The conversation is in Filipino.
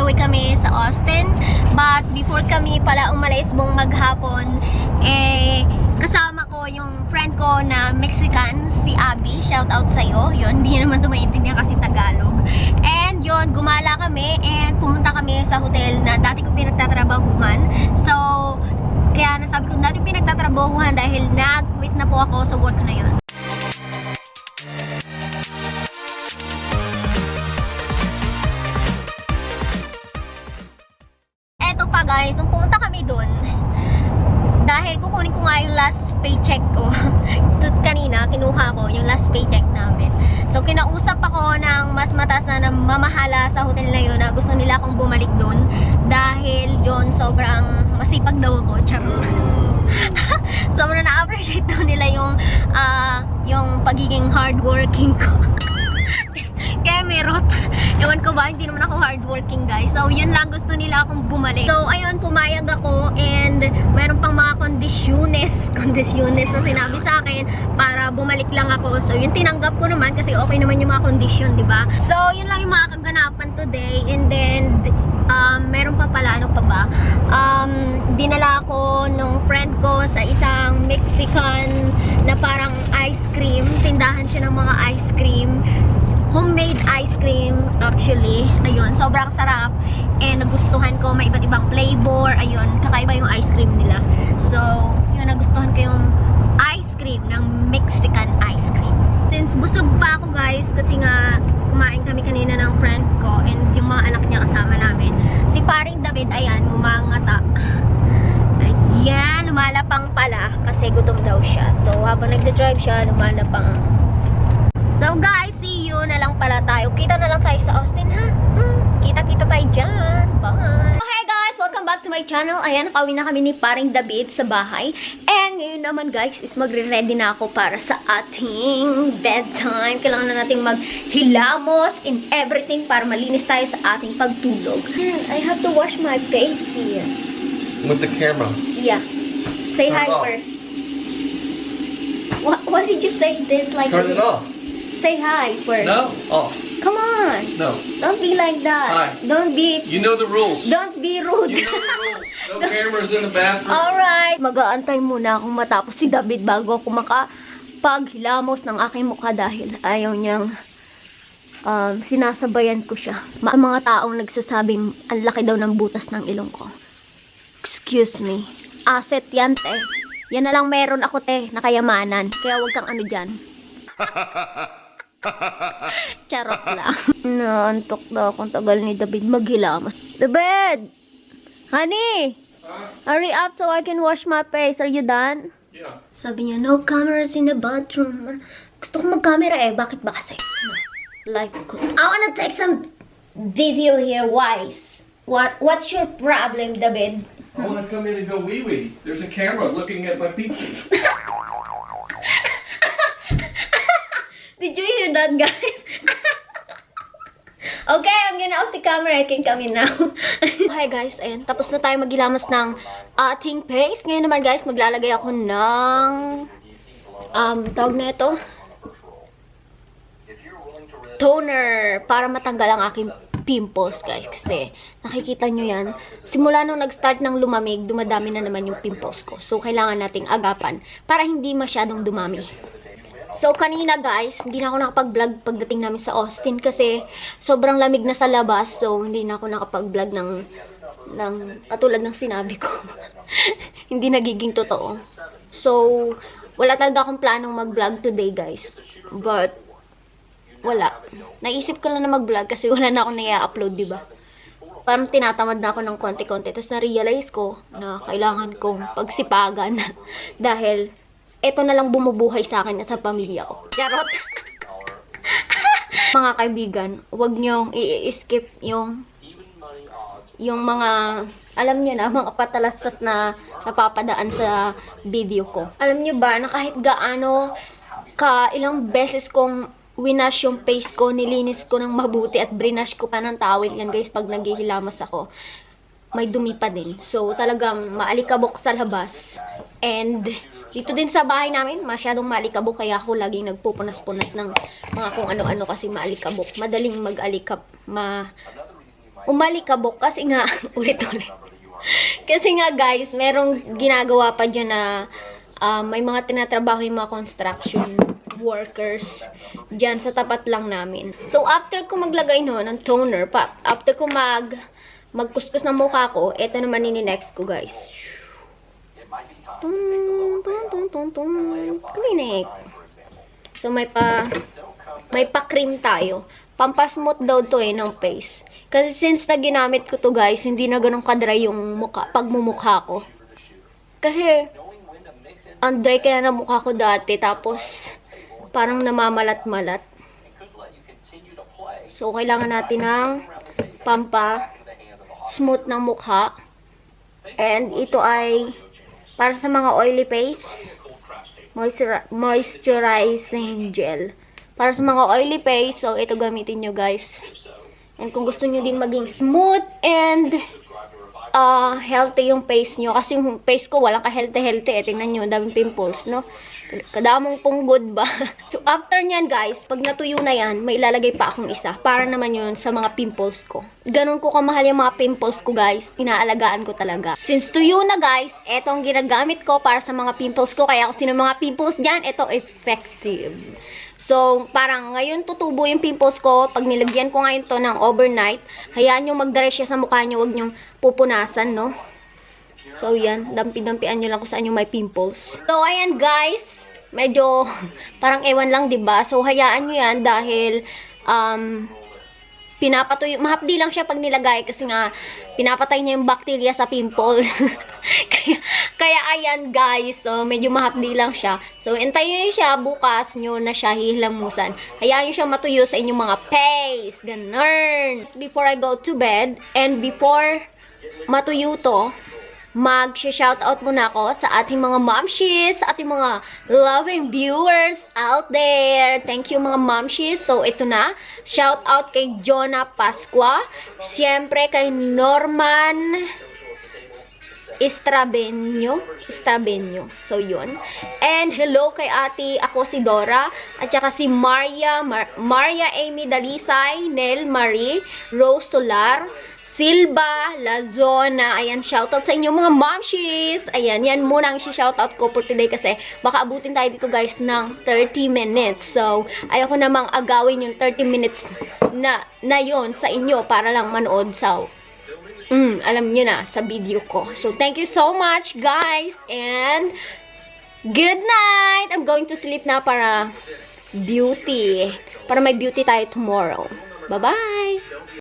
the way kami sa Austin. But before kami pala umalis buong maghapon, kasama ko yung friend ko na Mexican, si Abby. Shout out sa'yo. Yun, hindi naman maintindihan kasi Tagalog. And yun, gumala kami and pumunta kami sa hotel na dati ko pinagtatrabahuhan. So, kaya nasabi ko dati pinagtatrabahuhan dahil nag-quit na po ako sa work na yun. Eto pa guys, nung pumunta kami dun, dahil kukunin ko nga yung last paycheck ko. Kanina, kinuha ko yung last paycheck namin. So, kinausap ako ng mas mataas na mamahala sa hotel na yun na gusto nila akong bumalik dun. Dahil yun, sobrang masipag daw ako. Sobrang na-appreciate daw nila yung pagiging hardworking ko. Kaya merot. Ewan ko ba, hindi naman ako hardworking guys. So, yun lang, gusto nila akong bumalik. So, ayun, pumayag ako and meron pang mga kondisyones na sinabi sa akin para bumalik lang ako. So, yun tinanggap ko naman kasi okay naman yung mga kondisyon, di ba? So, yun lang yung mga kaganapan today. And then, meron pa pala, ano pa ba? Dinala ako nung friend ko sa isang Mexican na parang ice cream. Tindahan siya ng mga ice cream. Homemade ice cream, actually. Ayun, sobrang sarap. And nagustuhan ko, may iba't ibang flavor. Ayun, kakaiba yung ice cream nila. So, yun, nagustuhan ko yung ice cream ng Mexican ice cream. Since busog pa ako guys, kasi nga kumain kami kanina ng friend ko and yung mga anak niya kasama namin. Si paring David, ayan, ngumangata. Ayan, lumalapang pala kasi gutom daw siya. So, habang nagda-drive siya, lumalapang. So guys, see you na lang pala tayo. Kita na lang tayo sa Austin, ha? Kita-kita tayo dyan. Bye! So hey guys, welcome back to my channel. Ayan, nakauwi na kami ni paring David sa bahay. And ngayon naman guys, is magre-ready na ako para sa ating bedtime. Kailangan na natin maghilamos and everything para malinis tayo sa ating pagtulog. I have to wash my face here. With the camera. Yeah. Say hi Turn it off. first. What did you say this like? Turn it off. Say hi first. No? Off. Come on. No. Don't be like that. Hi. Don't be You know the rules. Don't be rude. You know the rules. No cameras in the bathroom. Alright. Mag-aantay muna akong matapos si David bago ako makapaghilamos ng aking mukha dahil ayaw niyang sinasabayan ko siya. Mga taong nagsasabing ang laki daw ng butas ng ilong ko. Excuse me. Asset yan, te. Yan na lang meron ako, te, na kayamanan. Kaya huwag kang ano dyan. Charot lang. Naantok na akong tagal ni David maghilamos. David! Honey! Hurry up so I can wash my face. Are you done? Yeah. Sabi niya, no cameras in the bathroom. Gusto ko mag-camera eh. Bakit ba kasi? Like, I wanna take some video here. Wise. What's your problem, David? I want to come in and go wee-wee. There's a camera looking at my pee-pee. Did you hear that, guys? Okay, I'm gonna off the camera. I can come in now. Hi guys, ayan. Tapos na tayo maghilamas ng ating face. Ngayon naman guys, maglalagay ako ng tawag na ito, toner para matanggal ang aking pimples guys. Kasi nakikita nyo yan, simula nung nag-start ng lumamig, dumadami na naman yung pimples ko. So kailangan nating agapan para hindi masyadong dumami. So, kanina guys, hindi na ako nakapag-vlog pagdating namin sa Austin kasi sobrang lamig na sa labas. So, hindi na ako nakapag-vlog ng katulad ng sinabi ko. Hindi nagiging totoo. So, wala talaga akong planong mag-vlog today guys. But, wala. Naisip ko lang na mag-vlog kasi wala na akong nai-upload, diba? Parang tinatamad na ako ng konti-konti. Tapos na-realize ko na kailangan kong pagsipagan dahil ito na lang bumubuhay sa akin at sa pamilya ko. Charot! Mga kaibigan, huwag niyong i-skip yung mga, alam niyo na, mga patalastas na napapadaan sa video ko. Alam niyo ba na kahit gaano ilang beses kong winash yung face ko, nilinis ko ng mabuti at brinash ko pa ng towel yan guys pag naghihilamas ako, may dumi pa din. So talagang maalikabok sa labas. And dito din sa bahay namin, masyadong maalikabok kaya ako laging nagpupunas-punas ng mga kung ano-ano kasi maalikabok. Madaling mag-alikap, umalikabok kasi nga, ulit-ulit. Kasi nga guys, merong ginagawa pa dyan na may mga tinatrabaho yung mga construction workers dyan sa tapat lang namin. So, after ko maglagay no, ng toner, after ko magkuskus ng mukha ko, ito naman ini-next ko guys. Clinic. So, may pa-cream tayo. Pampasmooth daw to ng face. Kasi since na ginamit ko to guys, hindi na ganun kadry yung pagmumukha ko. Kasi, ang dry kaya na mukha ko dati, tapos, parang namamalat-malat. So, kailangan natin ng pampa-smooth ng mukha. And, ito ay para sa mga oily face, moisturizing gel. Para sa mga oily face, so, ito gamitin nyo guys. And, kung gusto nyo din maging smooth and healthy yung face nyo. Kasi yung face ko, walang ka-healthy. Tingnan nyo, daming pimples, no? Kadamong punggod ba? So, after nyan, guys, pag natuyo na yan, may ilalagay pa akong isa. Para naman yun sa mga pimples ko. Ganon ko kamahal yung mga pimples ko, guys. Inaalagaan ko talaga. Since tuyo na, guys, eto ang ginagamit ko para sa mga pimples ko. Kaya kung sino mga pimples dyan, eto effective. So, parang ngayon tutubo yung pimples ko. Pag nilagyan ko ngayon to ng overnight, hayaan nyo magdire siya sa mukha nyo. Huwag nyo pupunasan, no? So, yan. Dampi-dampian nyo lang kung saan yung may pimples. So, ayan guys. Medyo, parang ewan lang, diba? So, hayaan nyo yan dahil, pinapatuyo, mahapdi lang siya pag nilagay kasi nga pinapatay niya yung bacteria sa pimples. kaya ayan guys, so medyo mahapdi lang siya. So hintayin niyo siya, bukas niyo na siya hihilamusan. Hayaan niyo siya matuyo sa inyong mga face. Ganun. Before I go to bed and before matuyo to, mag-shoutout muna ako sa ating mga momshies, sa ating mga loving viewers out there. Thank you mga momshies. So, ito na. Shoutout kay Jonah Pasqua. Siyempre kay Norman Estrabenyo. So, yun. And hello kay ate, ako si Dora. At saka si Maria Amy Dalisay, Nel Marie, Rose Solar, Silva Lazona. Ayan, shoutout sa inyo mga momshies. Ayan, yan muna ang shoutout ko for today kasi baka abutin tayo dito guys ng 30 minutes. So, ayoko namang agawin yung 30 minutes na yon sa inyo para lang manood sa alam nyo na, sa video ko. So, thank you so much guys and good night. I'm going to sleep na para may beauty tayo tomorrow. Bye-bye!